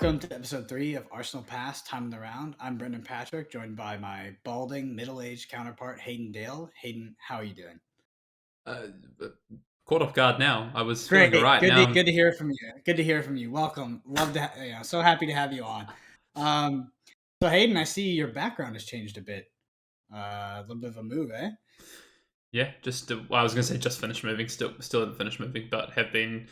Welcome to episode 3 of Arsenal Pass, Time in the Round. I'm Brendan Patrick, joined by my balding, middle-aged counterpart, Hayden Dale. Hayden, how are you doing? Uh, Caught off guard now. I was feeling Great. alright Good to, now. good to hear from you. Good to hear from you. Welcome. Love to, so happy to have you on. So Hayden, I see your background has changed a bit. A little bit of a move, eh? Yeah, well, I was going to say just finished moving. Still haven't finished moving, but have been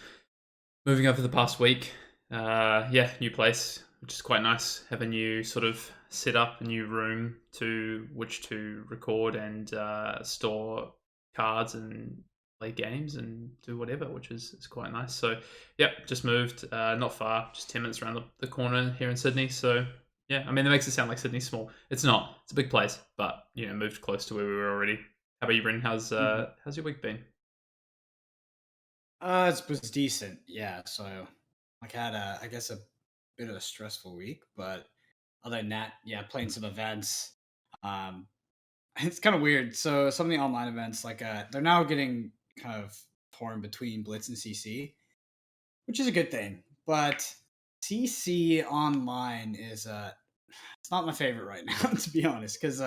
moving over the past week. Yeah, new place, which is quite nice. Have a new sort of setup, a new room to which to record and store cards and play games and do whatever, which is quite nice. So, yeah, just moved. Not far, just 10 minutes around the corner here in Sydney. So, yeah, I mean, it makes it sound like Sydney's small. It's not. It's a big place, but moved close to where we were already. How about you, Bren? Mhm. How's your week been? It was decent, yeah. So, like, had I guess a bit of a stressful week, but other than that, yeah, playing some events. Um, It's kind of weird. So some of the online events, like they're now getting kind of torn between Blitz and CC, which is a good thing. But CC online is it's not my favorite right now, to be honest. Because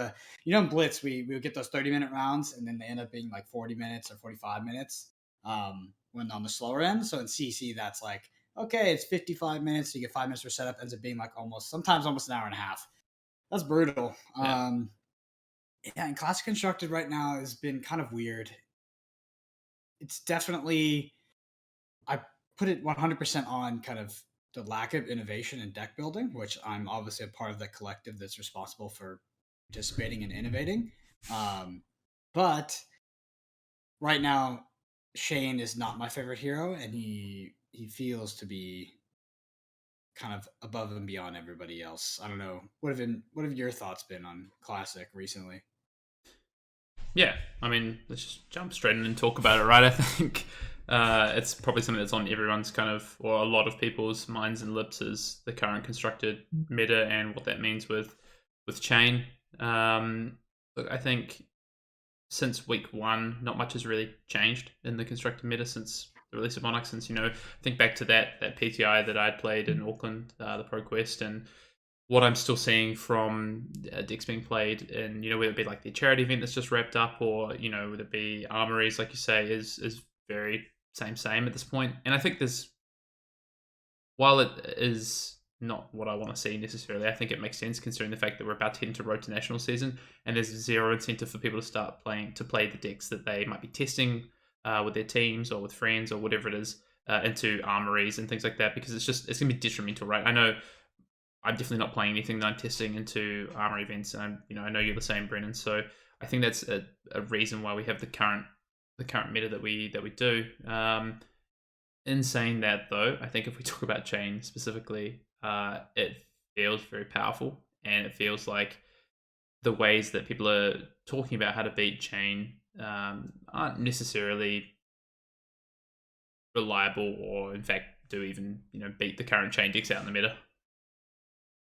in Blitz we would get those 30-minute rounds, and then they end up being like 40 minutes or 45 minutes when on the slower end. So in CC, that's like okay, it's 55 minutes. So you get 5 minutes for setup. Ends up being like sometimes almost an hour and a half. That's brutal. Yeah. Yeah, and Classic Constructed right now has been kind of weird. It's definitely I put it 100% on kind of the lack of innovation in deck building, which I'm obviously a part of the collective that's responsible for participating and innovating. Um, but right now, Shane is not my favorite hero, and he feels to be kind of above and beyond everybody else. I don't know. What have your thoughts been on Classic recently? Yeah, I mean, let's just jump straight in and talk about it, right? I think it's probably something that's on everyone's kind of, or a lot of people's minds and lips is the current constructed meta and what that means with chain. Look, I think since week one, not much has really changed in the constructed meta since the release of Monarch. Since think back to that PTI that I'd played in Auckland, the Pro Quest, and what I'm still seeing from decks being played, and whether it be like the charity event that's just wrapped up, or whether it be armories, like you say, is very same at this point. And I think while it is not what I want to see necessarily, I think it makes sense considering the fact that we're about to head into road to national season, and there's zero incentive for people to start to play the decks that they might be testing with their teams or with friends or whatever it is into armories and things like that, because it's going to be detrimental, right? I know I'm definitely not playing anything that I'm testing into armor events, and I know you're the same, Brennan. So I think that's a reason why we have the current meta that we do. In saying that, though, I think if we talk about chain specifically, it feels very powerful, and it feels like the ways that people are talking about how to beat chain aren't necessarily reliable, or in fact do even beat the current chain decks out in the meta.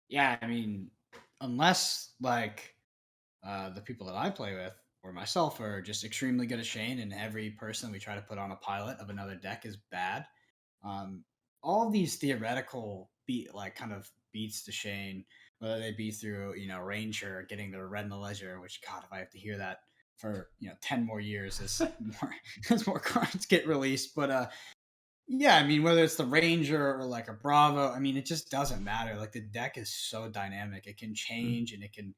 Yeah, I mean, unless like the people that I play with or myself are just extremely good at Shane, and every person we try to put on a pilot of another deck is bad. Um, all of these theoretical kind of beats to Shane, whether they be through Ranger getting the red in the ledger, which God, if I have to hear that for 10 more years as more as more cards get released, but yeah, I mean, whether it's the Ranger or like a Bravo, I mean, it just doesn't matter. Like the deck is so dynamic; it can change, and it can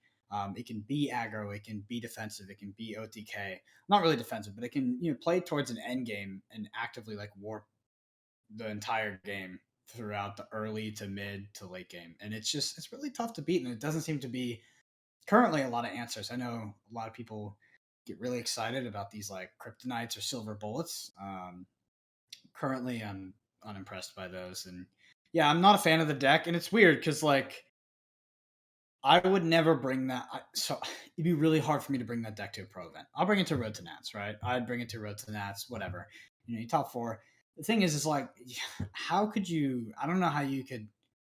be aggro, it can be defensive, it can be OTK. Not really defensive, but it can play towards an end game and actively like warp the entire game throughout the early to mid to late game, and it's really tough to beat, and it doesn't seem to be currently a lot of answers. I know a lot of people get really excited about these like kryptonites or silver bullets. Currently I'm unimpressed by those, and yeah, I'm not a fan of the deck, and it's weird because like I would never bring that. So it'd be really hard for me to bring that deck to a pro event. I'll bring it to Road to Nats, right? I'd bring it to Road to Nats, whatever. You top four. The thing is like, how could you? I don't know how you could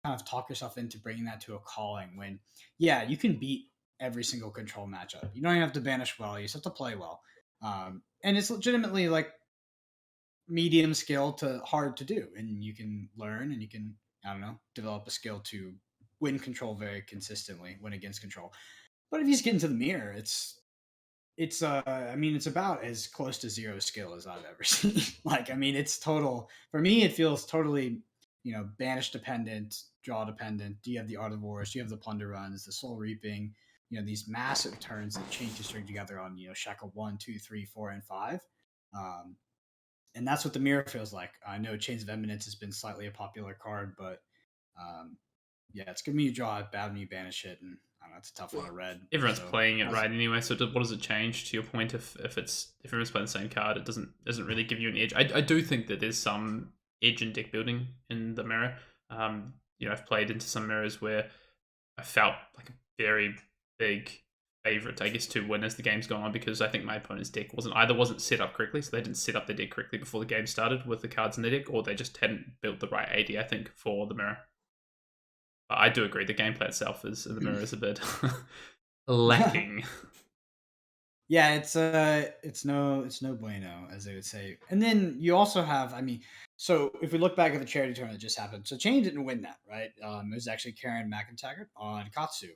kind of talk yourself into bringing that to a calling when, yeah, you can beat every single control matchup. You don't even have to banish well. You just have to play well. And it's legitimately like medium skill to hard to do, and you can learn and you can I don't know, develop a skill to win control very consistently, win against control. But if you just get into the mirror, it's I mean, it's about as close to zero skill as I've ever seen. Like, I mean, it's total for me, it feels totally, banish dependent, draw dependent. Do you have the Art of Wars? Do you have the plunder runs, the soul reaping, these massive turns that chain to string together on, shackle 1, 2, 3, 4, and 5. Um, and that's what the mirror feels like. I know Chains of Eminence has been slightly a popular card, but um, yeah, it's good when you draw it, bad when you banish it, and I don't know, it's a tough one to read. Everyone's So playing it right anyway. So what does it change to your point? If everyone's playing the same card, it doesn't really give you an edge. I do think that there's some edge in deck building in the mirror. I've played into some mirrors where I felt like a very big favorite, I guess, to win as the game's gone on, because I think my opponent's deck wasn't set up correctly, so they didn't set up their deck correctly before the game started with the cards in their deck, or they just hadn't built the right AD, I think, for the mirror. But I do agree, the gameplay itself is in the mirror is a bit lacking. Yeah, it's no bueno, as they would say. And then you also have, I mean, so if we look back at the charity tournament that just happened, so Chain didn't win that, right? It was actually Karen McIntyre on Katsu.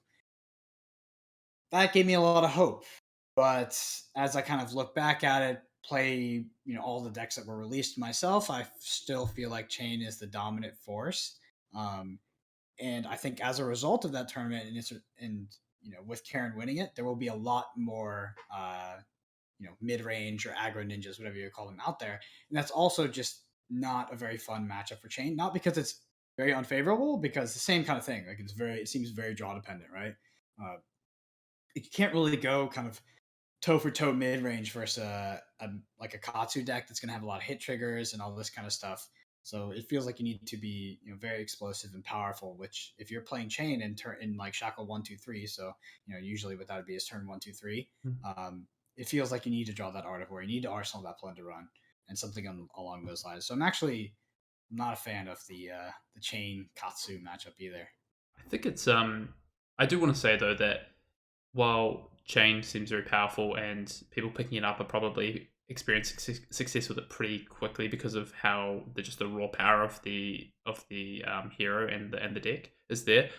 That gave me a lot of hope. But as I kind of look back at it, play, all the decks that were released myself, I still feel like Chain is the dominant force. Um, and I think as a result of that tournament, and with Karen winning it, there will be a lot more mid-range or aggro ninjas, whatever you call them, out there. And that's also just not a very fun matchup for Chain. Not because it's very unfavorable, because the same kind of thing. Like, it seems very draw dependent, right? You can't really go kind of toe for toe mid range versus like a Katsu deck that's going to have a lot of hit triggers and all this kind of stuff. So it feels like you need to be very explosive and powerful. Which if you're playing Chain and turn in like shackle 1, 2, 3, so usually what that would be is turn 1, 2, 3. It feels like you need to draw that Art of War. You need to arsenal that plunder run and something along those lines. So I'm actually not a fan of the Chain Katsu matchup either. I think it's I do want to say though that while Chain seems very powerful and people picking it up are probably experiencing success with it pretty quickly because of how the raw power of the hero and the deck is there.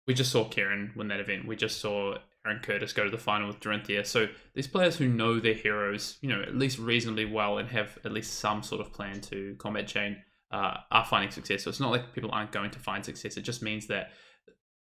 We just saw Karen win that event. We just saw Aaron Curtis go to the final with Dorinthia. So these players who know their heroes, at least reasonably well and have at least some sort of plan to combat Chain, are finding success. So it's not like people aren't going to find success. It just means that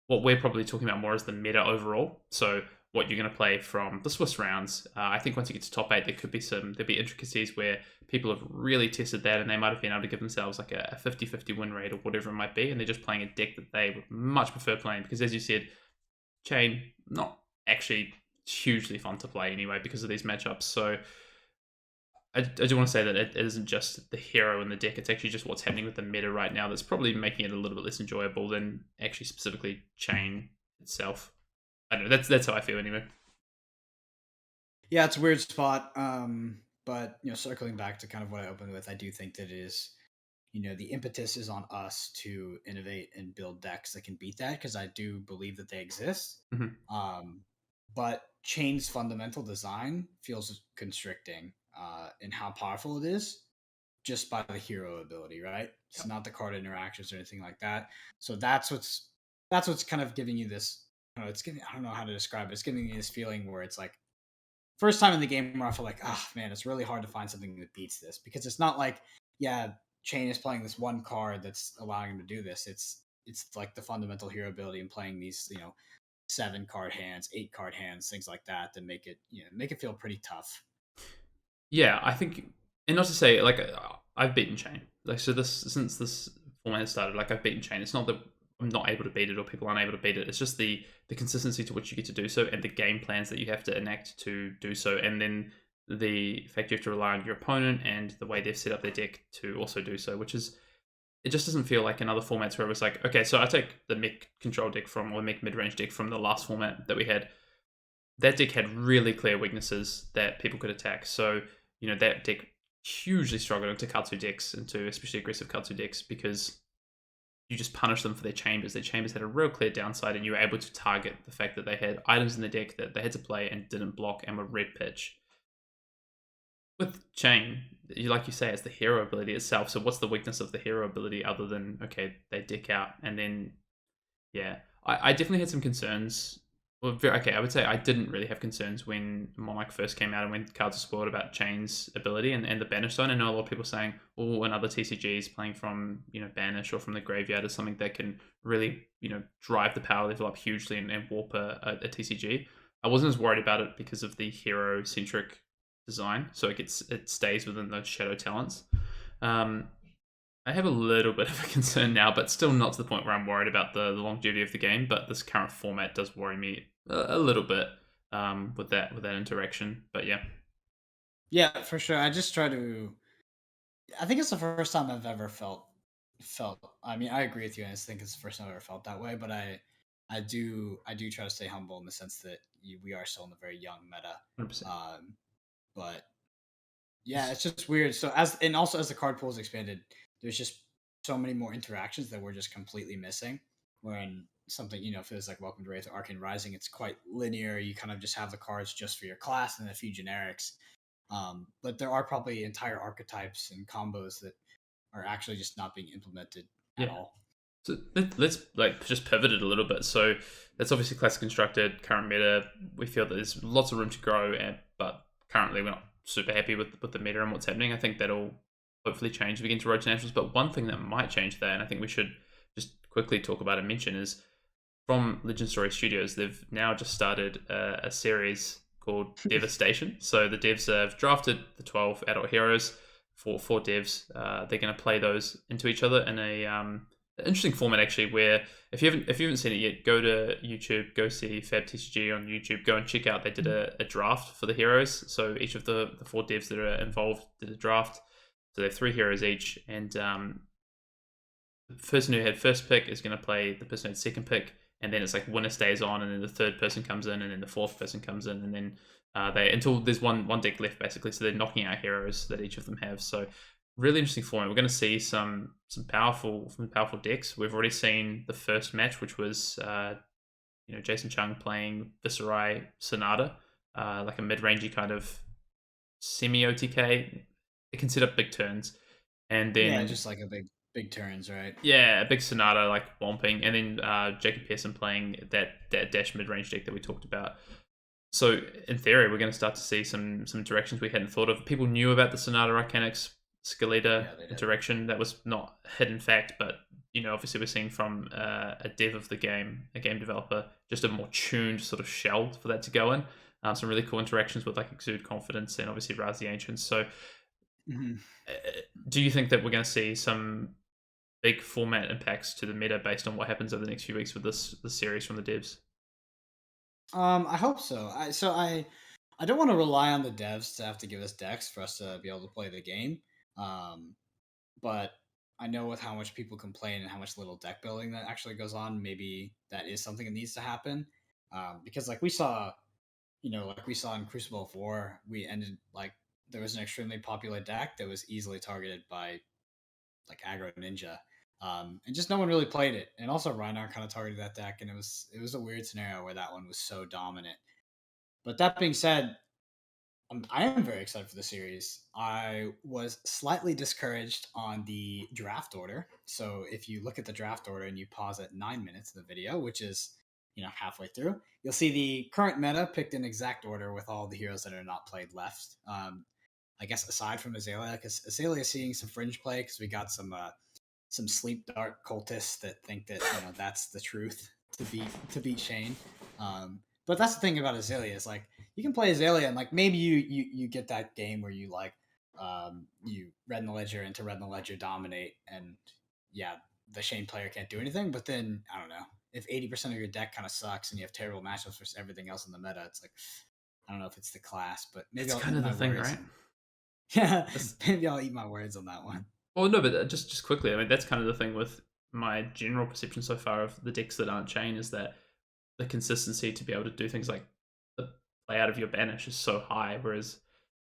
what we're probably talking about more is the meta overall. So what you're going to play from the Swiss rounds. I think once you get to top 8, there'll be intricacies where people have really tested that and they might have been able to give themselves like a 50-50 win rate or whatever it might be, and they're just playing a deck that they would much prefer playing because, as you said, Chain, not actually hugely fun to play anyway because of these matchups. So I do want to say that it isn't just the hero in the deck, it's actually just what's happening with the meta right now that's probably making it a little bit less enjoyable than actually specifically Chain itself. I don't know, that's how I feel anyway. Yeah, it's a weird spot. But circling back to kind of what I opened with, I do think that it is, the impetus is on us to innovate and build decks that can beat that, because I do believe that they exist. Mm-hmm. But Chain's fundamental design feels constricting in how powerful it is, just by the hero ability, right? It's Yep. not the card interactions or anything like that. So that's what's kind of giving you this. I don't know how to describe it. It's giving you this feeling where it's like first time in the game where I feel like, oh man, it's really hard to find something that beats this, because it's not like, yeah, Chain is playing this one card that's allowing him to do this. It's like the fundamental hero ability and playing these 7 card hands, 8 card hands, things like that make it make it feel pretty tough. Yeah, I think, and not to say like I've beaten Chain. Like, so since this format has started, like I've beaten Chain. It's not that I'm not able to beat it or people aren't able to beat it. It's just the consistency to which you get to do so and the game plans that you have to enact to do so, and then the fact you have to rely on your opponent and the way they've set up their deck to also do so, which is, it just doesn't feel like in other formats where it was like, okay, so I take the mech control deck or mech mid-range deck from the last format that we had. That deck had really clear weaknesses that people could attack. So, that deck hugely struggled into Katsu decks, into especially aggressive Katsu decks, because you just punish them for their chambers. Their chambers had a real clear downside, and you were able to target the fact that they had items in the deck that they had to play and didn't block and were red pitch. with Chain, like you say, it's the hero ability itself. So what's the weakness of the hero ability other than okay, they dick out, and then yeah, I definitely had some concerns. Well, okay, I would say I didn't really have concerns when Monarch first came out and when cards were spoiled about Chain's ability and the Banish Zone. I know a lot of people saying, oh, another TCGs playing from, Banish or from the graveyard is something that can really, drive the power level up hugely and warp a TCG. I wasn't as worried about it because of the hero centric design, so it stays within those shadow talents. Um, I have a little bit of a concern now, but still not to the point where I'm worried about the longevity of the game. But this current format does worry me a little bit with that interaction. But yeah, Yeah, for sure. I just try to. I think it's the first time I've ever felt. I mean, I agree with you. And I think it's the first time I've ever felt that way. But I do try to stay humble in the sense that we are still in the very young meta. 100%. Um, but yeah, it's just weird. So and also as the card pool is expanded, there's just so many more interactions that we're just completely missing. When something feels like Welcome to Wraith or Arcane Rising, it's quite linear. You kind of just have the cards just for your class and a few generics. But there are probably entire archetypes and combos that are actually just not being implemented at Yeah. all. So let's like just pivot it a little bit. So that's obviously classic constructed current meta. We feel that there's lots of room to grow, but currently we're not super happy with the meta and what's happening. I think that'll hopefully change if we get into Road to Nationals. But one thing that might change there, and I think we should just quickly talk about and mention, is from Legend Story Studios. They've now just started a series called Devastation. So the devs have drafted the 12 adult heroes for four devs. They're going to play those into each other in a interesting format actually. Where if you haven't seen it yet, go to YouTube, go see Fab TCG on YouTube, go and check out. They did a draft for the heroes. So each of the four devs that are involved did a draft. So they have three heroes each, and the person who had first pick is going to play the person who had second pick, and then it's like winner stays on, and then the third person comes in, and then the fourth person comes in, and then they until there's one deck left basically. So they're knocking out heroes that each of them have. So really interesting format. We're going to see some powerful decks. We've already seen the first match, which was Jason Chung playing Viserai Sonata, like a mid rangey kind of semi OTK. It can set up big turns, and Yeah, then just like a big turns, right? yeah, a big Sonata like Womping, and then Jacob Pearson playing that dash mid range deck that we talked about. So in theory, we're going to start to see some directions we hadn't thought of. People knew about the Sonata Arcanix Skeleta Yeah, they did. interaction. That was not hidden fact, but obviously we're seeing from a dev of the game, a game developer, just a more tuned sort of shell for that to go in. Some really cool interactions with like Exude Confidence and obviously Raz the Ancients. So Mhm. uh, do you think that we're going to see some big format impacts to the meta based on what happens over the next few weeks with this series from the devs? I hope so. I don't want to rely on the devs to have to give us decks for us to be able to play the game. Um, but I know with how much people complain and how much little deck building that actually goes on, maybe that is something that needs to happen. Because like we saw in Crucible of War, we ended like there was an extremely popular deck that was easily targeted by like aggro ninja. And just no one really played it. And also Reinhardt kind of targeted that deck, and it was a weird scenario where that one was so dominant. But that being said, I am very excited for the series. I was slightly discouraged on the draft order. So if you look at the draft order and you pause at 9 minutes of the video, which is halfway through, you'll see the current meta picked in exact order with all the heroes that are not played left. I guess aside from Azalea, because Azalea is seeing some fringe play because we got some sleep dark cultists that think that that's the truth to beat Shane. But that's the thing about Azalea is like you can play Azalea and like maybe you get that game where you like you Red in the Ledger into Red in the Ledger dominate and yeah the Shane player can't do anything. But then I don't know if 80% of your deck kind of sucks and you have terrible matchups versus everything else in the meta. It's like I don't know if it's the class, but maybe That's I'll kind eat of the my thing, words right? and yeah, That's, maybe I'll eat my words on that one. well, no, but just quickly, I mean, that's kind of the thing with my general perception so far of the decks that aren't chain is that the consistency to be able to do things like the play out of your banish is so high, whereas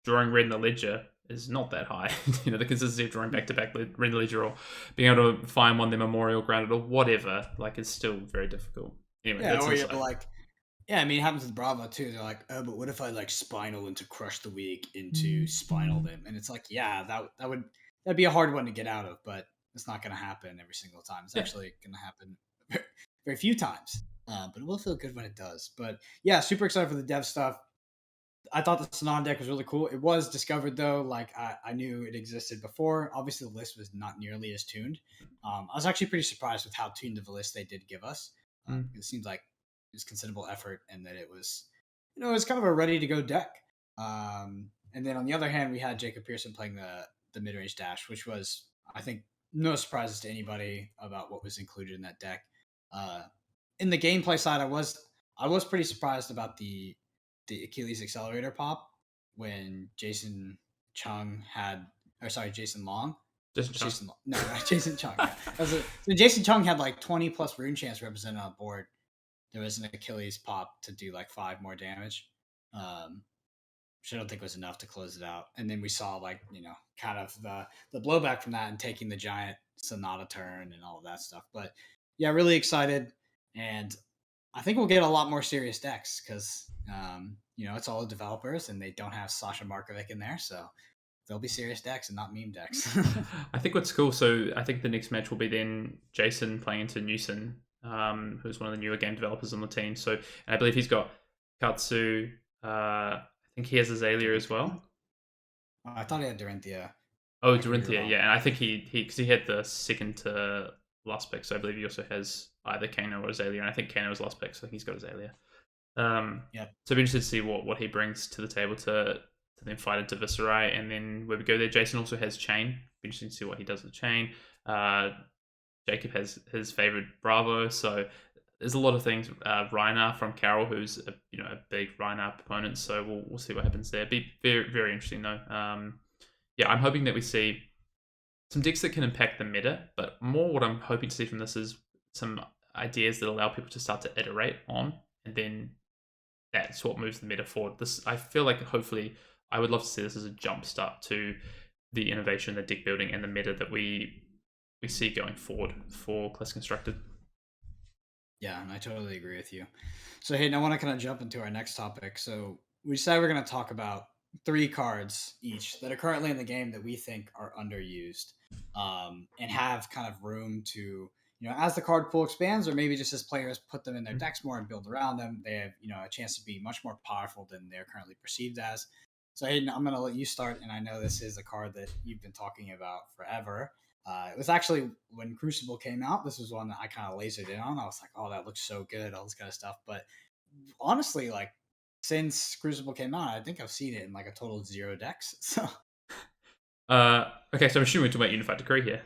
drawing red in the ledger is not that high. The consistency of drawing back to back red in the ledger or being able to find one their memorial grounded or whatever, like, is still very difficult. Anyway, Yeah, that's or you're inside. like Yeah, I mean, it happens with Bravo too. They're like, oh, but what if I like spinal into Crush the Week into spinal them? And it's like, yeah, that'd be a hard one to get out of, but it's not going to happen every single time. It's Yeah, actually going to happen very few times, but it will feel good when it does. But yeah, super excited for the dev stuff. I thought the Sanan deck was really cool. It was discovered though, like I knew it existed before. Obviously, the list was not nearly as tuned. I was actually pretty surprised with how tuned of a list they did give us. It seems like it was considerable effort, and that it was, it was kind of a ready to go deck. And then on the other hand, we had Jacob Pearson playing the mid range dash, which was, I think, no surprises to anybody about what was included in that deck. Uh, in the gameplay side, I was pretty surprised about the Achilles accelerator pop when Jason Chung had, or sorry, Jason Long. just Chuck. Jason, no, Jason Chung. Yeah. So Jason Chung had like 20 plus rune chance represented on the board. There was an Achilles pop to do like 5 more damage, which I don't think was enough to close it out. And then we saw like, kind of the blowback from that and taking the giant Sonata turn and all of that stuff. But yeah, really excited, and I think we'll get a lot more serious decks because it's all the developers and they don't have Sasha Markovic in there, so they'll be serious decks and not meme decks. I think what's cool. So I think the next match will be then Jason playing into Newson, who's one of the newer game developers on the team. So, and I believe he's got Katsu. I think he has Azalea as well. I thought he had Dorinthia. Oh, I could be Dorinthia, wrong. yeah, and I think he because he had the second to last pick, so I believe he also has either Kano or Azalea, and I think Kano was last pick, so I think he's got Azalea. Yep. So I'd be interested to see what he brings to the table to then fight into Viscerai, and then where we go there. Jason also has Chain. Be interesting to see what he does with Chain. Jacob has his favorite Bravo, so there's a lot of things. Reinar from Carol, who's a big Reinar opponent, so we'll see what happens there. Be very very interesting though. Yeah, I'm hoping that we see some decks that can impact the meta, but more what I'm hoping to see from this is some ideas that allow people to start to iterate on, and then that's what moves the meta forward. This, I feel like, hopefully, I would love to see this as a jump start to the innovation, the deck building, and the meta that we see going forward for Class Constructed. Yeah, and I totally agree with you. So Hayden, I want to kind of jump into our next topic. So we decided we're going to talk about 3 cards each that are currently in the game that we think are underused, and have kind of room to, as the card pool expands, or maybe just as players put them in their decks more and build around them, they have, a chance to be much more powerful than they're currently perceived as. So Hayden, I'm going to let you start, and I know this is a card that you've been talking about forever. It was actually when Crucible came out. This was one that I kind of lasered in on. I was like, "Oh, that looks so good," all this kind of stuff. But honestly, like, since Crucible came out, I think I've seen it in like a total of 0 decks. So, Okay, so I'm assuming we're talking about Unified Decree here.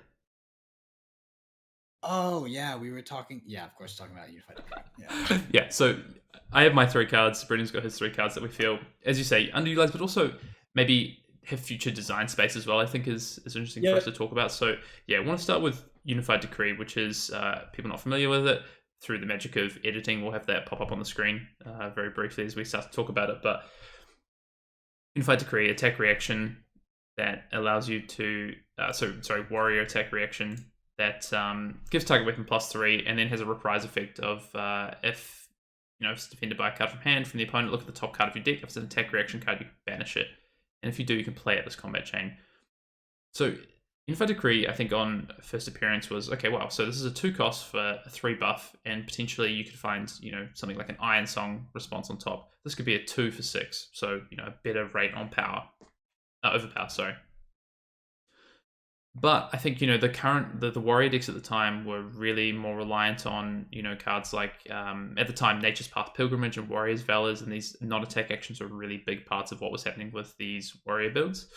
oh yeah, we were talking. Yeah, of course, talking about Unified Decree. Yeah, Yeah, so I have my 3 cards. Brendan's got his 3 cards that we feel, as you say, underutilized, but also maybe have future design space as well. I think is interesting for yeah, us to talk about. So yeah, I want to start with Unified Decree, which is people not familiar with it. Through the magic of editing, we'll have that pop up on the screen very briefly as we start to talk about it. But Unified Decree, attack reaction that allows you to, warrior attack reaction that gives target weapon +3, and then has a reprise effect of if it's defended by a card from hand from the opponent, look at the top card of your deck. If it's an attack reaction card, you can banish it, and if you do, you can play it as combat chain. So Unified Decree, I think on first appearance was, okay, wow, so this is a 2 cost for a 3 buff, and potentially you could find, something like an Iron Song response on top. This could be a 2 for 6, so, a better rate on power. Overpower, sorry. But I think, the warrior decks at the time were really more reliant on, cards like, at the time, Nature's Path Pilgrimage and Warrior's Valors, and these non-attack actions were really big parts of what was happening with these warrior builds.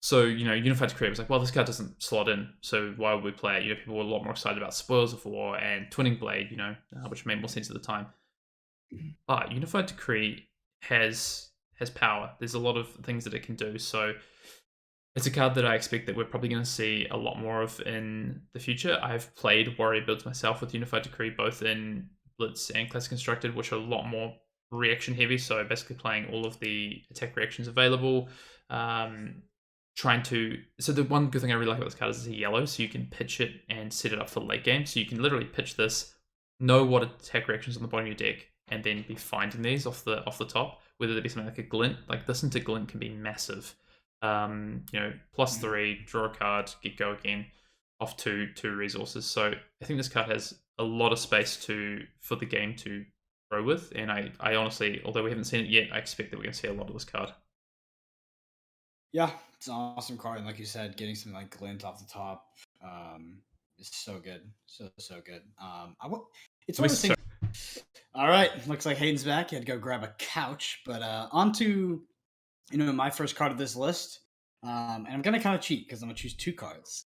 So, Unified Decree was like, well, this card doesn't slot in, so why would we play it? People were a lot more excited about Spoils of War and Twinning Blade, which made more sense at the time. But Unified Decree has power. There's a lot of things that it can do, so it's a card that I expect that we're probably going to see a lot more of in the future. I've played warrior builds myself with Unified Decree, both in Blitz and Classic Constructed, which are a lot more reaction heavy, so basically playing all of the attack reactions available, so the one good thing I really like about this card is it's a yellow, so you can pitch it and set it up for late game. So you can literally pitch this, know what attack reactions on the bottom of your deck, and then be finding these off the top, whether it be something like a glint. Like this into glint can be massive. +3, draw a card, get go again, off two resources. So I think this card has a lot of space for the game to grow with, and I honestly, although we haven't seen it yet, I expect that we're going to see a lot of this card. Yeah, it's an awesome card, and like you said, getting some like glint off the top is so good, so good. It's one of those things. All right, looks like Hayden's back. He had to go grab a couch, but on to my first card of this list, and I'm gonna kind of cheat because I'm gonna choose two cards,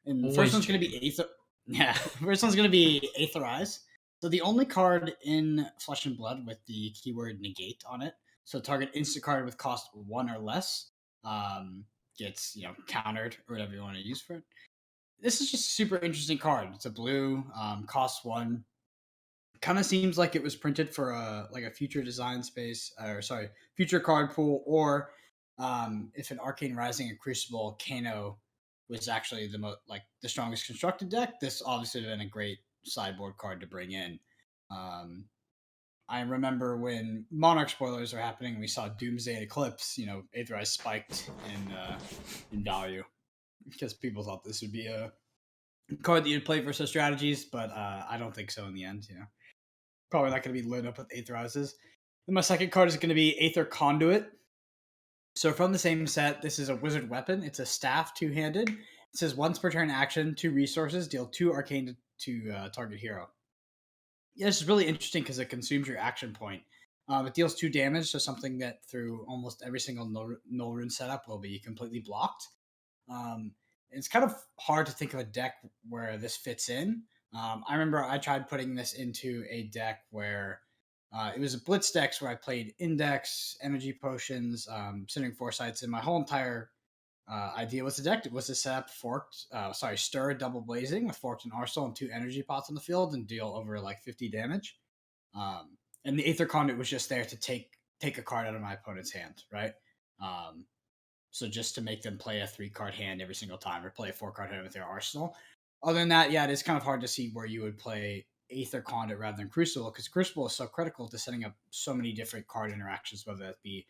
and the first one's gonna be Aether. Yeah, first one's gonna be Aetherize. So the only card in Flesh and Blood with the keyword negate on it. So target instant card with cost 1 or less gets countered or whatever you want to use for it. This is just a super interesting card. It's a blue, costs 1. Kind of seems like it was printed for a future design space, or sorry, future card pool, or if an Arcane Rising and Crucible Kano was actually the strongest constructed deck, this obviously would have been a great sideboard card to bring in. I remember when Monarch spoilers were happening, we saw Doomsday and Eclipse. Aetherize spiked in value because people thought this would be a card that you'd play for some strategies, but I don't think so in the end. Probably not going to be lit up with Aetherizes. And my second card is going to be Aether Conduit. So from the same set, this is a wizard weapon. It's a staff, two-handed. It says once per turn action, 2 resources, deal 2 arcane to target hero. Yeah, this is really interesting because it consumes your action point. It deals 2 damage, so something that through almost every single null rune setup will be completely blocked. It's kind of hard to think of a deck where this fits in. I remember I tried putting this into a deck where it was a blitz decks where I played Index, Energy Potions, Centering Foresights, and my whole entire idea was the deck was to set up Stir Double Blazing with Forked and Arsenal and 2 energy pots on the field and deal over like 50 damage. And the Aether Conduit was just there to take a card out of my opponent's hand, right? So just to make them play a 3-card hand every single time or play a 4-card hand with their arsenal. Other than that, yeah, it is kind of hard to see where you would play Aether Conduit rather than Crucible, because Crucible is so critical to setting up so many different card interactions, whether that be,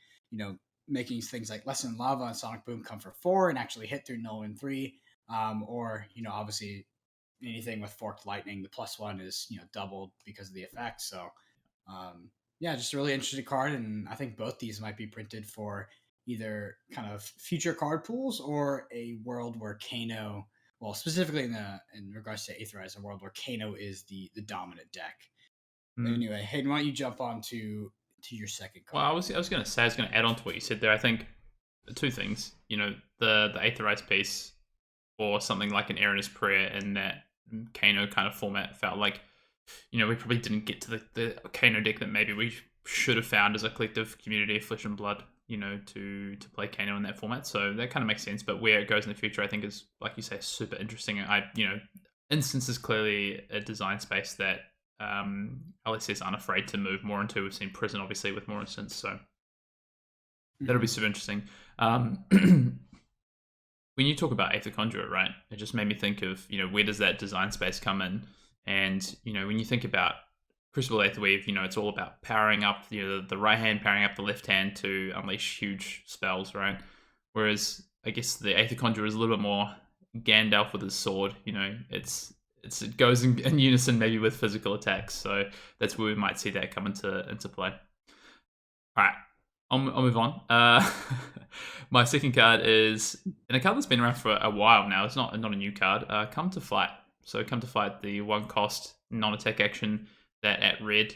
making things like Lesson Lava and Sonic Boom come for 4 and actually hit through null and 3, or, obviously anything with Forked Lightning, the +1 is, doubled because of the effect. So, yeah, just a really interesting card, and I think both these might be printed for either kind of future card pools or a world where Kano, well, specifically in regards to Aetherize, a world where Kano is the dominant deck. Anyway, Hayden, why don't you jump on to your second card? Well, I was going to add on to what you said there. I think 2 things. The Aetherize piece, or something like an Erina's Prayer in that Kano kind of format, felt like we probably didn't get to the Kano deck that maybe we should have found as a collective community of Flesh and Blood, to play Kano in that format. So that kind of makes sense. But where it goes in the future, I think, is, like you say, super interesting. Instance is clearly a design space that LSS aren't afraid to move more into. We've seen Prison, obviously, with more Instance. So that'll be super interesting. When you talk about Aether Conduit, right, it just made me think of, where does that design space come in? And, when you think about Crucible Aetherweave, it's all about powering up the right hand, powering up the left hand to unleash huge spells, right? Whereas I guess the Aether Conjurer is a little bit more Gandalf with his sword. It goes in unison maybe with physical attacks, so that's where we might see that come into play. All right, I'll move on. My second card is, and a card that's been around for a while now. It's not a new card. Come to Flight. So Come to Flight, the 1-cost non-attack action that at red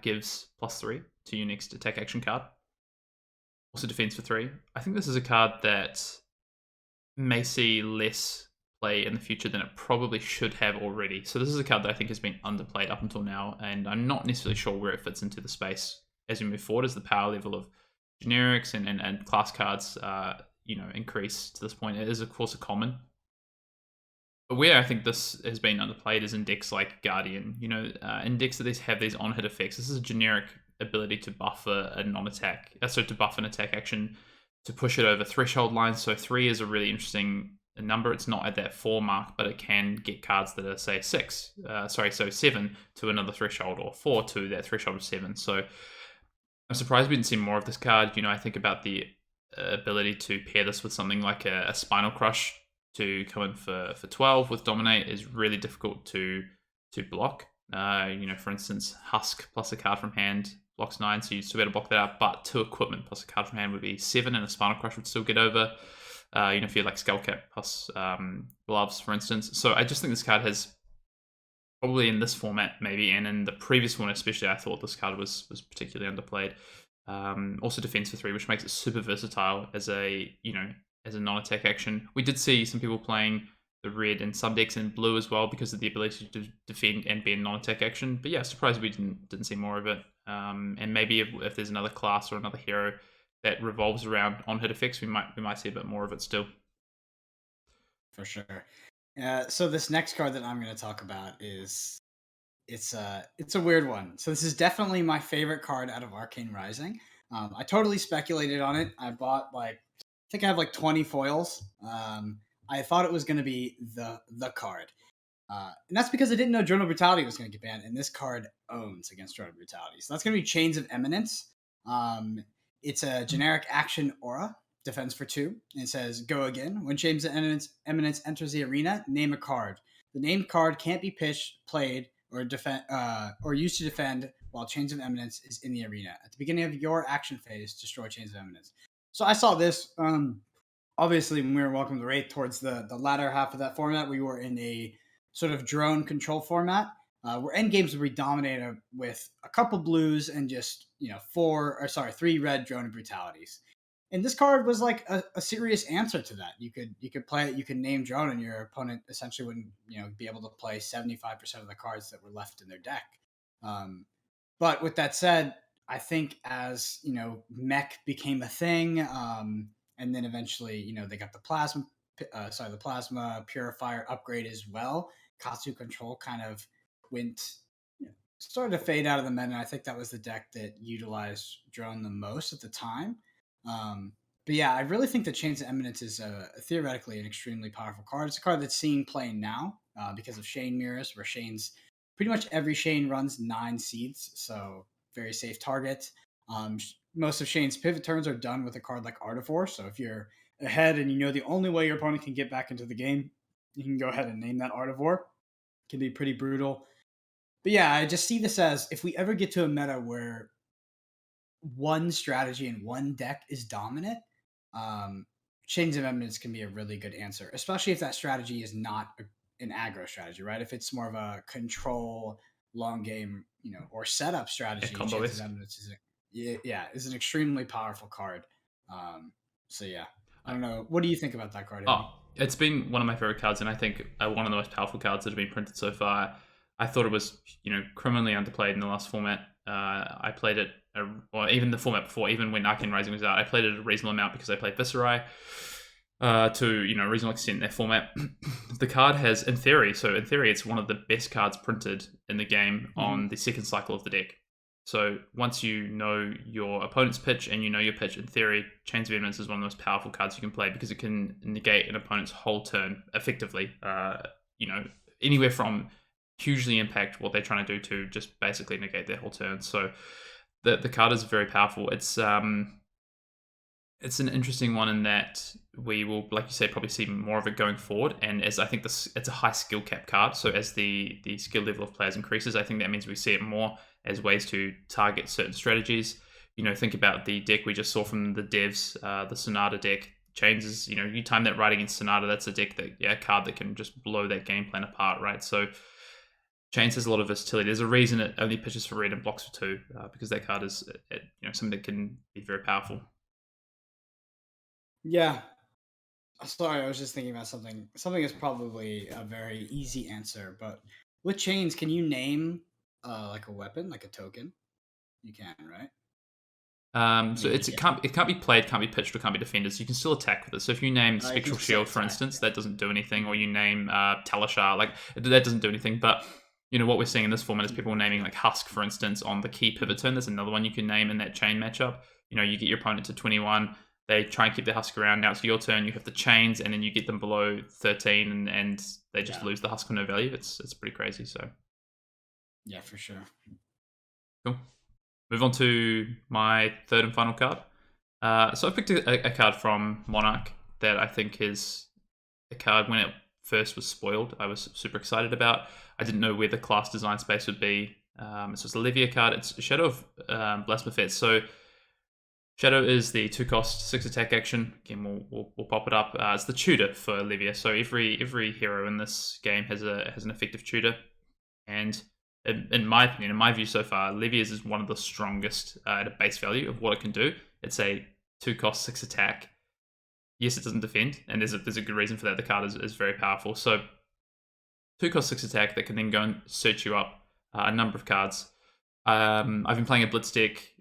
gives +3 to your next attack action card. Also defense for 3. I think this is a card that may see less play in the future than it probably should have already. So this is a card that I think has been underplayed up until now, and I'm not necessarily sure where it fits into the space as we move forward, as the power level of generics and class cards increase to this point. It is, of course, a common. But where I think this has been underplayed is in decks like Guardian. In decks that have these on-hit effects, this is a generic ability to buffer a non-attack, to buff an attack action, to push it over threshold lines. So 3 is a really interesting number. It's not at that 4 mark, but it can get cards that are, say, 7 to another threshold, or 4 to that threshold of 7. So I'm surprised we didn't see more of this card. I think about the ability to pair this with something like a Spinal Crush to come in for 12 with Dominate is really difficult to block. For instance, Husk plus a card from hand blocks 9, so you'd still be able to block that out, but 2 equipment plus a card from hand would be 7, and a Spinal Crush would still get over. If you had like Skullcap plus Gloves, for instance. So I just think this card has, probably in this format maybe, and in the previous one especially, I thought this card was particularly underplayed. Also defense for 3, which makes it super versatile as a non-attack action. We did see some people playing the red and some decks in blue as well because of the ability to defend and be a non-attack action. But yeah, surprised we didn't see more of it. And maybe if there's another class or another hero that revolves around on-hit effects, we might see a bit more of it still. For sure. So this next card that I'm going to talk about it's a weird one. So this is definitely my favorite card out of Arcane Rising. I totally speculated on it. I bought I think I have 20 foils. I thought it was going to be the card. And that's because I didn't know Drone of Brutality was going to get banned, and this card owns against Drone of Brutality. So that's going to be Chains of Eminence. It's a generic action aura, defense for 2, and it says, go again. When Chains of Eminence enters the arena, name a card. The named card can't be pitched, played, or used to defend while Chains of Eminence is in the arena. At the beginning of your action phase, destroy Chains of Eminence. So I saw this. Obviously, when we were Welcome to the Wraith towards the latter half of that format, we were in a sort of drone control format where endgames would be dominated with a couple blues and just 3 red drone and brutalities. And this card was like a serious answer to that. You could play it, you could name drone, and your opponent essentially wouldn't be able to play 75% of the cards that were left in their deck. But with that said, I think as mech became a thing, and then eventually they got the plasma purifier upgrade as well. Katsu control kind of started to fade out of the meta. And I think that was the deck that utilized drone the most at the time. But yeah, I really think that Chains of Eminence is theoretically an extremely powerful card. It's a card that's seeing play now because of Shane mirrors, where pretty much every Shane runs 9 seeds, so very safe target. Most of Shane's pivot turns are done with a card like Artivore, so if you're ahead and the only way your opponent can get back into the game, you can go ahead and name that Artivore. It can be pretty brutal. But yeah, I just see this as, if we ever get to a meta where one strategy and one deck is dominant, Chains of Eminence can be a really good answer, especially if that strategy is not an aggro strategy, right? If it's more of a control, long game, or setup strategy, Chains of Eminence is an extremely powerful card. So yeah, I don't know. What do you think about that card, Eddie? It's been one of my favorite cards, and I think one of the most powerful cards that have been printed so far. I thought it was, criminally underplayed in the last format. I played it, or even the format before, even when Arcane Rising was out, I played it a reasonable amount because I played Viscerai to a reasonable extent in that format. The card has, in theory, it's one of the best cards printed in the game on the second cycle of the deck. So once you know your opponent's pitch and you know your pitch, in theory, Chains of Eminence is one of the most powerful cards you can play because it can negate an opponent's whole turn effectively. Anywhere from hugely impact what they're trying to do to just basically negate their whole turn. So the card is very powerful. It's an interesting one in that we will, like you say, probably see more of it going forward. And as I think it's a high skill cap card, so as the skill level of players increases, I think that means we see it more as ways to target certain strategies. Think about the deck we just saw from the devs, the Sonata deck. Chains is, you time that right against Sonata, that's a deck a card that can just blow that game plan apart, right? So Chains has a lot of versatility. There's a reason it only pitches for red and blocks for 2, because that card is something that can be very powerful. Yeah. Sorry, I was just thinking about something. Something is probably a very easy answer, but with Chains, can you name like a weapon, like a token? You can, right? So it can't be played, can't be pitched, or can't be defended. So you can still attack with it. So if you name Spectral Shield, for instance, that doesn't do anything, or you name Talishar, that doesn't do anything. But what we're seeing in this format is people naming like Husk, for instance, on the key pivot turn. There's another one you can name in that chain matchup. You get your opponent to 21. they try and keep the husk around. Now it's your turn. You have the chains, and then you get them below 13, and they just Yeah. lose the husk for no value. It's pretty crazy. So Yeah, for sure. cool. Move on to my third and final card. So I picked a card from Monarch that I think is a card when it first was spoiled, I was super excited about. I didn't know where the class design space would be. So it's a Livia card. It's Shadow of Blasphemous. So Shadow is the 2-cost 6 attack action. Again, we'll pop it up. It's the tutor for Livia. So every hero in this game has an effective tutor, and in my opinion, in my view so far, Livia's is one of the strongest at a base value of what it can do. It's a 2-cost 6 attack. Yes, it doesn't defend, and there's a good reason for that. The card is very powerful. So 2-cost 6 attack that can then go and search you up a number of cards. I've been playing a Blitz deck,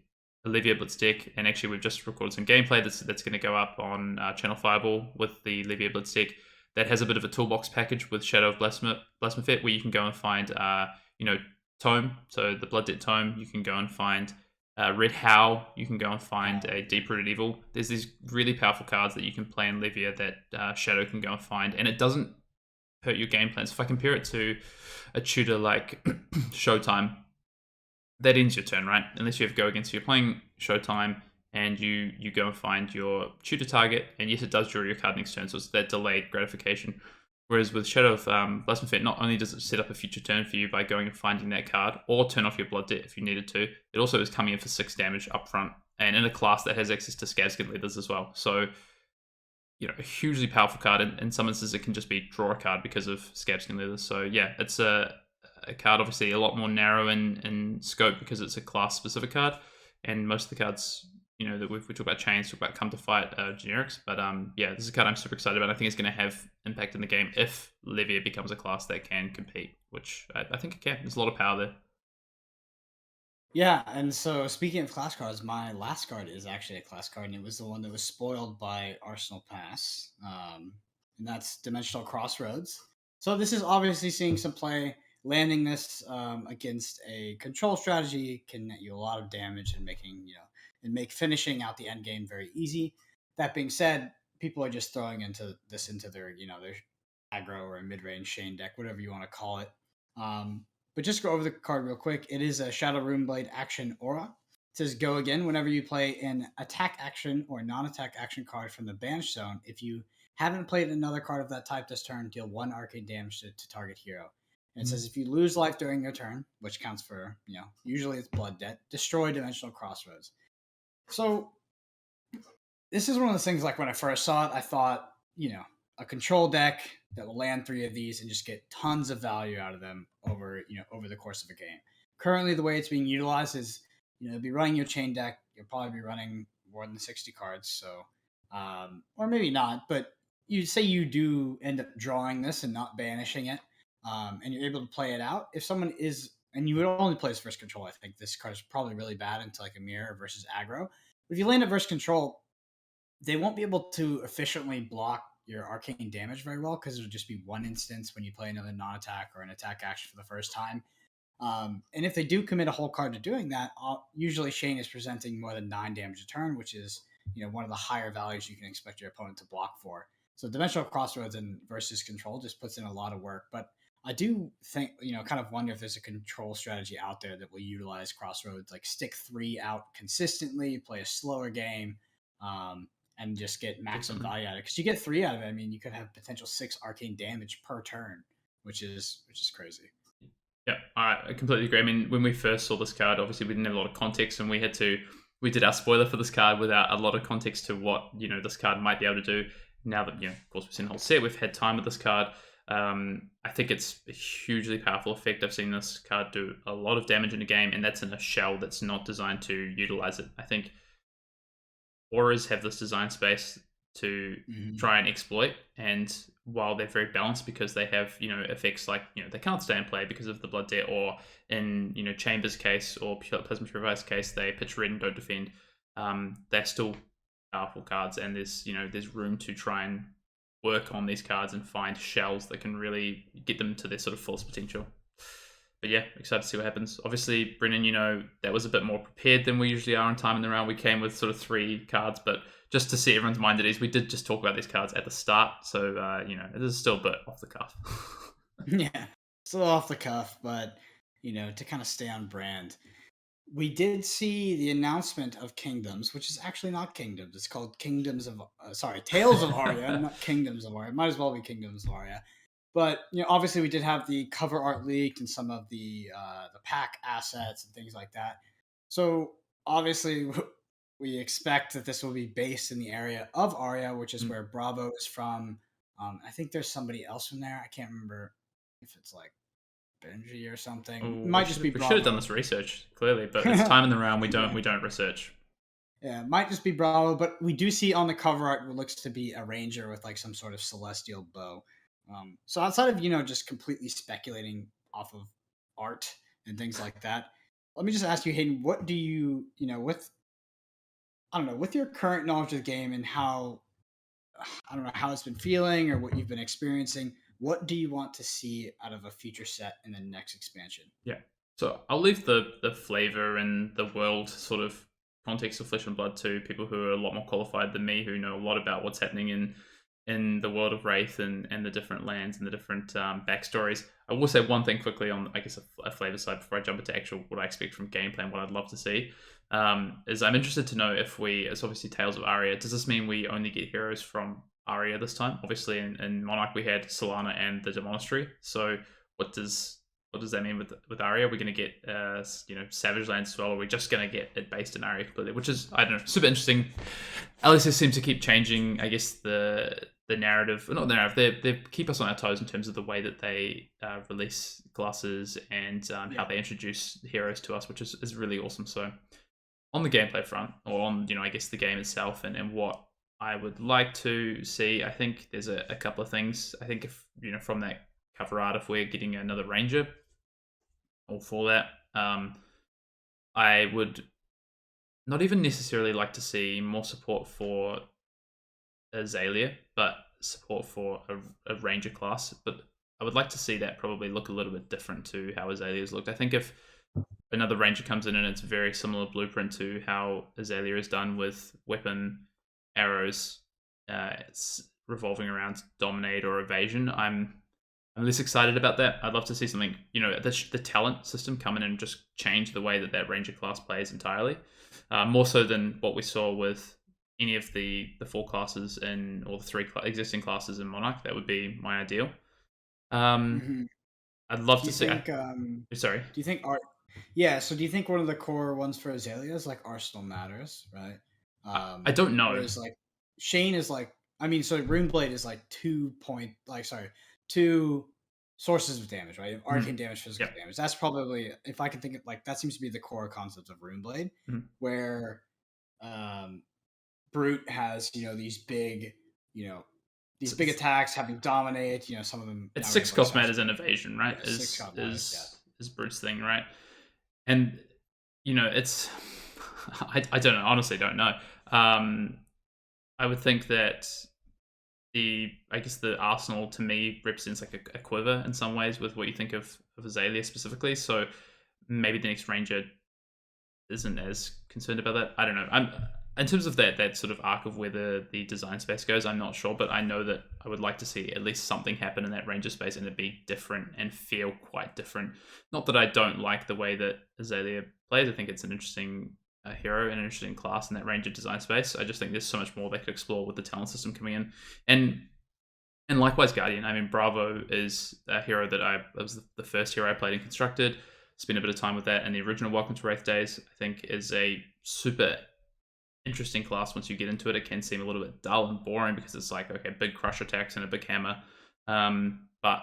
Olivia Blitz deck, and actually we've just recorded some gameplay that's going to go up on Channel Fireball with the Olivia Blitz deck that has a bit of a toolbox package with Shadow of Blasphemous where you can go and find, Tome, so the Blood Debt Tome. You can go and find Red Howl. You can go and find a Deep-Rooted Evil. There's these really powerful cards that you can play in Livia that Shadow can go and find, and it doesn't hurt your game plans. If I compare it to a tutor like Showtime, that ends your turn, right? Unless you have Go Against. So you're playing Showtime, and you go and find your tutor target, and yes, it does draw your card next turn, so it's that delayed gratification. Whereas with Shadow of Blasphemous, not only does it set up a future turn for you by going and finding that card, or turn off your Blood Debt if you needed to, it also is coming in for 6 damage up front, and in a class that has access to Scavskin Leathers as well. So, a hugely powerful card. In some instances, it can just be draw a card because of Scavskin Leathers. So yeah, it's a card obviously a lot more narrow in scope because it's a class-specific card, and most of the cards that we talk about chains, talk about come to fight generics, but yeah, this is a card I'm super excited about. I think it's going to have impact in the game if Livia becomes a class that can compete, which I think it can. There's a lot of power there. Yeah, and so speaking of class cards, my last card is actually a class card, and it was the one that was spoiled by Arsenal Pass, and that's Dimensional Crossroads. So this is obviously seeing some play. Landing this against a control strategy can net you a lot of damage and make finishing out the end game very easy. That being said, people are just throwing into their aggro or mid range Shane deck, whatever you want to call it. But just go over the card real quick. It is a Shadow Runeblade action aura. It says go again whenever you play an attack action or non-attack action card from the banished zone. If you haven't played another card of that type this turn, deal 1 arcane damage to target hero. And it says if you lose life during your turn, which counts for, usually it's blood debt, destroy Dimensional Crossroads. So this is one of those things like when I first saw it, I thought, a control deck that will land 3 of these and just get tons of value out of them over the course of a game. Currently, the way it's being utilized is, be running your chain deck. You'll probably be running more than 60 cards, so or maybe not. But you say you do end up drawing this and not banishing it, and you're able to play it out. If someone is, and you would only play as first control, I think this card is probably really bad into like a mirror versus aggro. But if you land it versus control, they won't be able to efficiently block your arcane damage very well because it'll just be one instance when you play another non-attack or an attack action for the first time. And if they do commit a whole card to doing that, usually Shane is presenting more than 9 damage a turn, which is one of the higher values you can expect your opponent to block for. So Dimensional Crossroads and versus control just puts in a lot of work. But I do think, kind of wonder if there's a control strategy out there that will utilize Crossroads, like stick 3 out consistently, play a slower game, and just get maximum value out of it. Because you get 3 out of it, I mean, you could have potential 6 arcane damage per turn, which is crazy. Yeah, I completely agree. I mean, when we first saw this card, obviously we didn't have a lot of context, and we did our spoiler for this card without a lot of context to what this card might be able to do. Now that of course we've seen the whole set, we've had time with this card. I think it's a hugely powerful effect. I've seen this card do a lot of damage in a game, and that's in a shell that's not designed to utilize it. I think auras have this design space to try and exploit, and while they're very balanced because they have effects like they can't stay in play because of the blood debt, or in Chambers case or Plasma Purifiers case they pitch red and don't defend, they're still powerful cards, and there's room to try and work on these cards and find shells that can really get them to their sort of fullest potential. but yeah, excited to see what happens. Obviously, Brennan, that was a bit more prepared than we usually are on time in the round. We came with sort of 3 cards, but just to see everyone's mind at ease, we did just talk about these cards at the start. So, it is still a bit off the cuff. Yeah, still off the cuff, but to kind of stay on brand. We did see the announcement of Kingdoms, which is actually not Kingdoms. It's called Tales of Aria, not Kingdoms of Aria. Might as well be Kingdoms of Aria. But obviously, we did have the cover art leaked and some of the pack assets and things like that. So obviously, we expect that this will be based in the area of Aria, which is Mm. where Bravo is from. I think there's somebody else from there. I can't remember if it's like Benji or something. It Oh, we might just be should we should have done Bravo. this research clearly, but it's time in the round. We don't Yeah. we don't research. Yeah, it might just be Bravo, but we do see on the cover art what looks to be a ranger with like some sort of celestial bow. So outside of just completely speculating off of art and things like that, let me just ask you, Hayden, what do with I don't know, with your current knowledge of the game and how I don't know how it's been feeling or what you've been experiencing, what do you want to see out of a future set in the next expansion? Yeah. So I'll leave the flavor and the world sort of context of Flesh and Blood to people who are a lot more qualified than me, who know a lot about what's happening in the world of Wraith and the different lands and the different backstories. I will say one thing quickly on, I guess, a flavor side before I jump into actual what I expect from gameplay and what I'd love to see. Is I'm interested to know if it's obviously Tales of Aria. Does this mean we only get heroes from Aria this time? Obviously, in Monarch we had Solana and the Demonastery. So what does that mean with Aria? We're going to get Savage Lands as well, or we're just going to get it based in Aria completely, which is, I don't know, super interesting. LSS seems to keep changing, I guess, the narrative, not the narrative, they keep us on our toes in terms of the way that they release classes and how Yeah. they introduce heroes to us, which is really awesome. So on the gameplay front, or on, I guess the game itself and what I would like to see, I think there's a couple of things. I think if, from that cover art, if we're getting another Ranger, all for that. I would not even necessarily like to see more support for Azalea, but support for a Ranger class. But I would like to see that probably look a little bit different to how Azalea's looked. I think if another Ranger comes in and it's very similar blueprint to how Azalea is done with weapon, arrows, it's revolving around dominate or evasion, I'm less excited about that. I'd love to see something, the talent system come in and just change the way that Ranger class plays entirely, more so than what we saw with any of the 4 classes or the 3 existing classes in Monarch. That would be my ideal. Hmm. I'd love Do to you see. think? Sorry. Do you think art? Yeah. So do you think one of the core ones for Azalea is like Arsenal Matters, right? I don't know. Whereas like Shane is like, I mean, so Runeblade is like 2 point, like sorry, 2 sources of damage, right? Mhm. Arcane damage, physical Yep. damage. That's probably, if I can think of, like that seems to be the core concept of Runeblade, Mhm. where um, Brute has these big, you know these So big attacks, having dominate. Some of them it's now we 6 have like cost special. matters and evasion, right? Yeah, six Is shot matters. Yeah. is Brute's thing, right? And it's I don't know. Honestly, don't know. Um, I would think that I guess the arsenal to me represents like a quiver in some ways with what you think of Azalea specifically. So maybe the next ranger isn't as concerned about that. I don't know. I'm in terms of that sort of arc of where the design space goes. I'm not sure, but I know that I would like to see at least something happen in that ranger space and it be different and feel quite different. Not that I don't like the way that Azalea plays. I think it's an interesting hero and an interesting class in that ranger design space. I just think there's so much more they could explore with the talent system coming in, and likewise Guardian. I mean, Bravo is a hero that was the first hero I played in Constructed. Spent a bit of time with that in the original Welcome to Wraith days. I think is a super interesting class. Once you get into it, it can seem a little bit dull and boring because it's like, okay, big crush attacks and a big hammer. But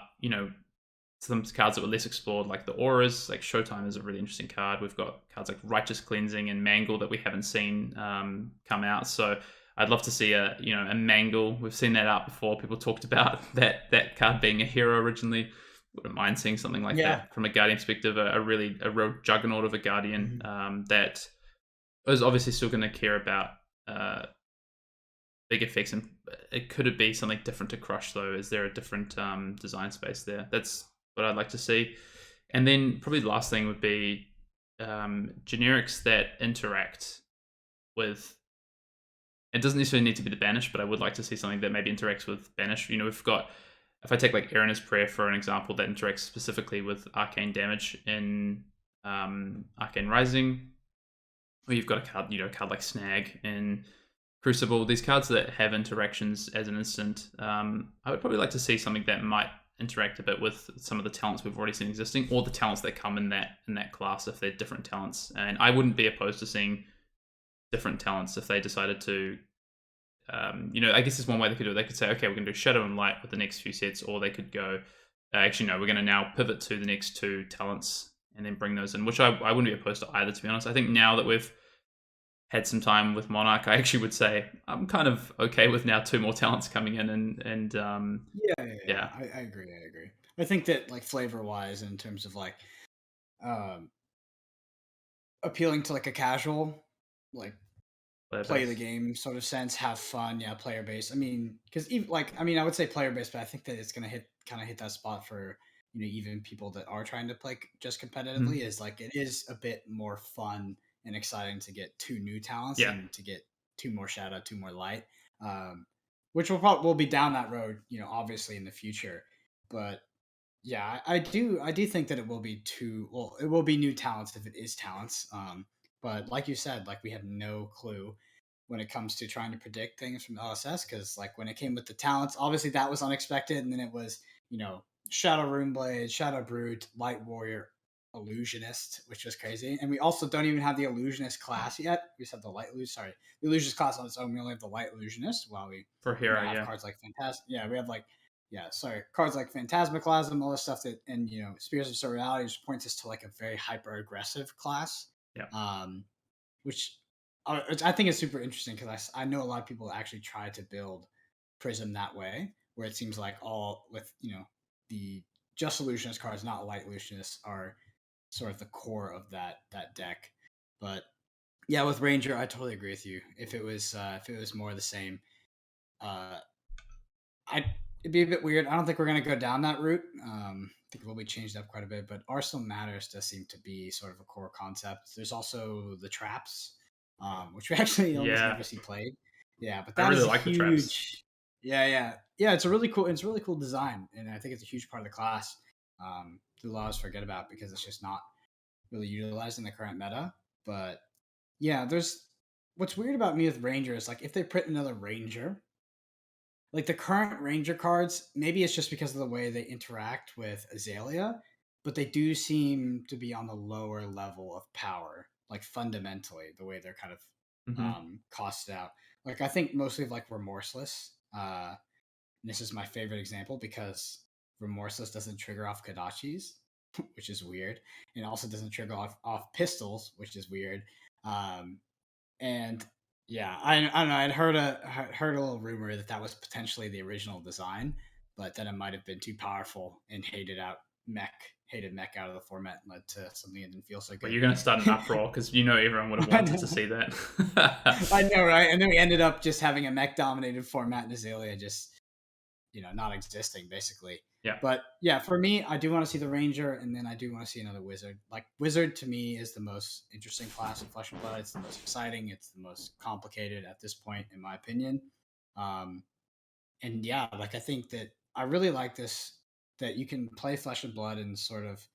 some cards that were less explored, like the auras, like Showtime is a really interesting card. We've got cards like Righteous Cleansing and Mangle that we haven't seen come out. So I'd love to see a Mangle. We've seen that out before. People talked about that card being a hero originally. Wouldn't mind seeing something like Yeah. that from a Guardian perspective. A real juggernaut of a Guardian Mhm. that is obviously still going to care about big effects, and could it be something different to Crush though? Is there a different design space there? That's what I'd like to see. And then probably the last thing would be generics that interact with. It doesn't necessarily need to be the banish, but I would like to see something that maybe interacts with banish. We've got, if I take like Erina's Prayer for an example, that interacts specifically with arcane damage in Arcane Rising, or you've got a card like Snag in Crucible. These cards that have interactions as an instant, I would probably like to see something that might interact a bit with some of the talents we've already seen existing, or the talents that come in that class if they're different talents. And I wouldn't be opposed to seeing different talents if they decided to. I guess there's one way they could do it. They could say, okay, we're going to do Shadow and Light with the next few sets, or they could go, actually, no, we're going to now pivot to the next two talents and then bring those in, which I wouldn't be opposed to either, to be honest. I think now that we've had some time with Monarch, I actually would say I'm kind of okay with now two more talents coming in and Yeah. yeah, I agree. I agree. I think that like flavor wise, in terms of like um, appealing to like a casual, like player play the base. game sort of sense, have fun. Yeah, player base. I mean, because even like I would say player base, but I think that it's gonna hit that spot for even people that are trying to play just competitively. Mhm. Is like it is a bit more fun and exciting to get two new talents Yeah, than to get two more shadow, two more light. Um, which will be down that road, obviously in the future. But yeah, I do think that it will be it will be new talents if it is talents. But like you said, like we have no clue when it comes to trying to predict things from LSS, because like when it came with the talents, obviously that was unexpected, and then it was Shadow Runeblade, Shadow Brute, Light Warrior, Illusionist, which was crazy, and we also don't even have the Illusionist class yet. We just have the Light Illusionist. Sorry, the Illusionist class on its own. We only have the Light Illusionist, while we for Hero, have yeah. cards like Fantastic. Yeah, we have like cards like Phantasmaclasm, all this stuff and Spears of Surreality just points us to like a very hyper aggressive class, Yeah. um, which I think is super interesting because I know a lot of people actually try to build Prism that way, where it seems like all with the just illusionist cards, not light illusionists, are sort of the core of that deck. But yeah, with Ranger, I totally agree with you. If it was more of the same, uh, it'd be a bit weird. I don't think we're gonna go down that route. I think it will be changed up quite a bit, but Arsenal Matters does seem to be sort of a core concept. There's also the traps, which we actually almost Yeah. never see played. Yeah, but I that really is a like the traps. huge. Yeah. It's a really cool design, and I think it's a huge part of the class. That a lot of us forget about because it's just not really utilized in the current meta. But yeah, there's what's weird about me with Ranger is like if they print another Ranger, like the current Ranger cards, maybe it's just because of the way they interact with Azalea, but they do seem to be on the lower level of power, like fundamentally, the way they're kind of Hmm. costed out. Like I think mostly of like Remorseless. And this is my favorite example because Remorseless doesn't trigger off Kodachis, which is weird, and also doesn't trigger off pistols, which is weird. Um, and yeah, I don't know. I'd heard a little rumor that that was potentially the original design, but then it might have been too powerful and hated mech out of the format and led to something that didn't feel so Well, good. you're going to start an uproar because everyone would have I wanted to know, see that. I know, right? And then we ended up just having a mech dominated format and Azalea just not existing basically. Yeah. But yeah, for me, I do want to see the Ranger, and then I do want to see another Wizard. Like Wizard to me is the most interesting class in Flesh and Blood. It's the most exciting. It's the most complicated at this point, in my opinion. Um, and yeah, like I think that I really like this that you can play Flesh and Blood and sort of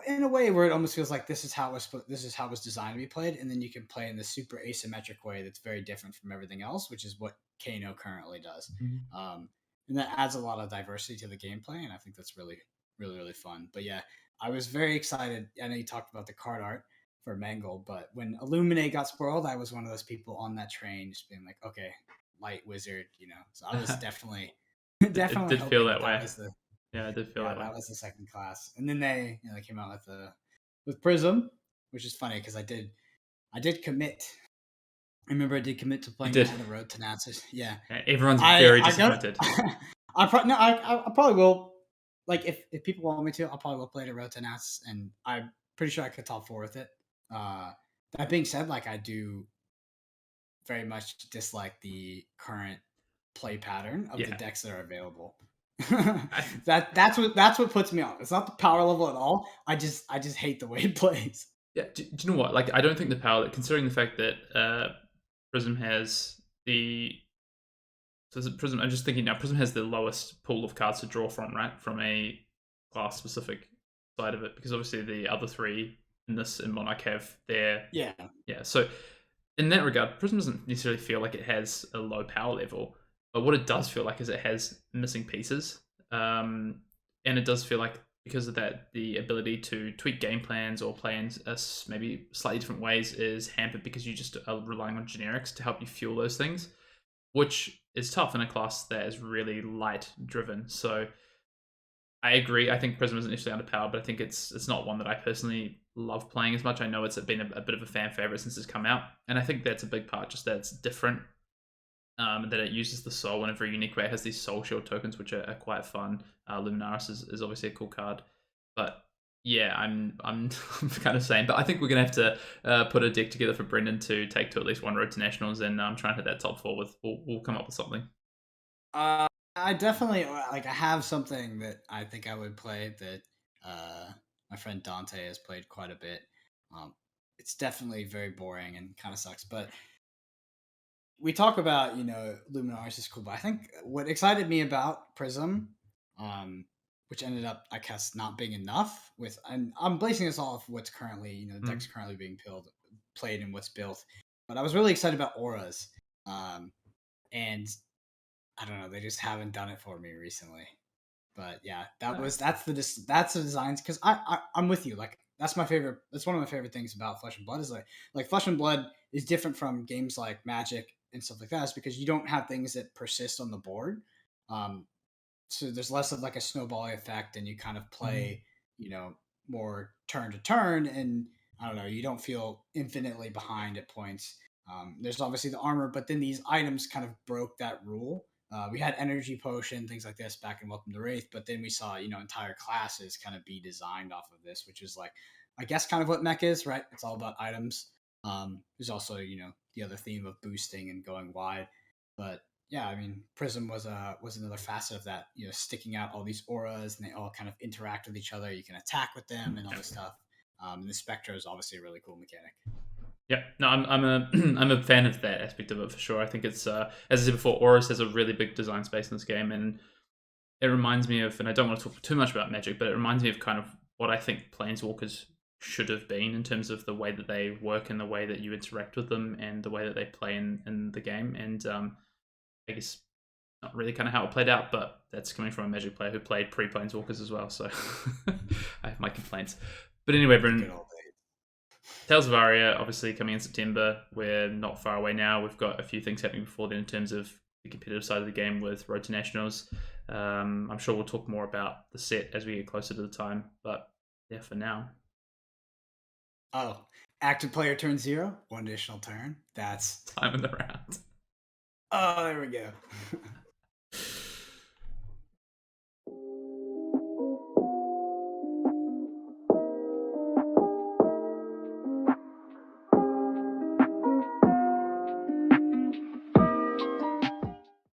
in a way where it almost feels like this is how it was designed to be played, and then you can play in the super asymmetric way that's very different from everything else, which is what Kano currently does. Mhm. And that adds a lot of diversity to the gameplay, and I think that's really, really, really fun. But yeah, I was very excited. I know you talked about the card art for Mangle, but when Illuminate got spoiled, I was one of those people on that train, just being like, okay, light wizard, So I was definitely, It definitely did feel hoping that that that way. was the Yeah, it did feel yeah, that way. that was the second class. And then they came out with Prism, which is funny because I did commit. I remember I did commit to You playing did. that in a road to Naxos. Yeah, Yeah, everyone's I very I don't. disappointed. No, I probably will. Like if people want me to, I'll probably will play the road to Naxos, and I'm pretty sure I could top four with it. Uh, that being said, like I do very much dislike the current play pattern of the Yeah. decks that are available. I th- That's what puts me on. It's not the power level at all. I just hate the way it plays. yeah, do you know what? Like, I don't think the power, considering the fact that Prism has the so is it Prism. I'm just thinking now. Prism has the lowest pool of cards to draw from, right? From a class specific side of it, because obviously the other three in this in Monarch have their Yeah. yeah. So in that regard, Prism doesn't necessarily feel like it has a low power level, but what it does feel like is it has missing pieces, and it does feel like because of that, the ability to tweak game plans or play in maybe slightly different ways is hampered because you just are relying on generics to help you fuel those things, which is tough in a class that is really light driven. So I agree. I think Prism isn't necessarily underpowered, but I think it's not one that I personally love playing as much. I know it's been a bit of a fan favorite since it's come out, and I think that's a big part. Just that it's different, that it uses the soul in a very unique way. It has these soul shield tokens, which are quite fun. Luminaris is obviously a cool card, but yeah, I'm I'm kind of saying, but I think we're gonna have to put a deck together for Brendan to take to at least one road to nationals, and try and hit that top four with. We'll come up with something. Uh, I definitely like. I have something that I think I would play that my friend Dante has played quite a bit. Um, it's definitely very boring and kind of sucks. But we talk about Luminaris is cool, but I think what excited me about Prism, which ended up I guess not being enough with, and I'm basing this off what's currently the deck's Mm. currently being played and what's built. But I was really excited about auras, and I don't know. They just haven't done it for me recently. But yeah, that's the designs because I'm with you. Like that's my favorite. That's one of my favorite things about Flesh and Blood is like Flesh and Blood is different from games like Magic and stuff like that. Is because you don't have things that persist on the board. Um, so there's less of like a snowballing effect and you kind of Mhm. play you know more turn to turn, and I don't know, you don't feel infinitely behind at points. There's obviously the armor, but then these items kind of broke that rule. We had energy potion, things like this back in Welcome to Wraith, but then we saw entire classes kind of be designed off of this, which is like I guess kind of what mech is, right? It's all about items. There's also the other theme of boosting and going wide, but yeah, I mean, Prism was another facet of that. Sticking out all these auras, and they all kind of interact with each other. You can attack with them and all Yeah. this stuff. And the Spectre is obviously a really cool mechanic. Yeah, no, I'm a I'm a fan of that aspect of it for sure. I think it's as I said before, Horus has a really big design space in this game, and it reminds me of, and I don't want to talk too much about Magic, but it reminds me of kind of what I think Planeswalkers should have been in terms of the way that they work and the way that you interact with them and the way that they play in the game. And I guess not really kind of how it played out, but that's coming from a Magic player who played pre Planeswalkers as well. So I have my complaints. But anyway, The good Brendan, old days. Tales of Aria, obviously coming in September. We're not far away now. We've got a few things happening before then in terms of the competitive side of the game with Road to Nationals. I'm sure we'll talk more about the set as we get closer to the time. But yeah, for now, Oh, active player turn 0, one additional turn. That's time in the round. oh, there we go.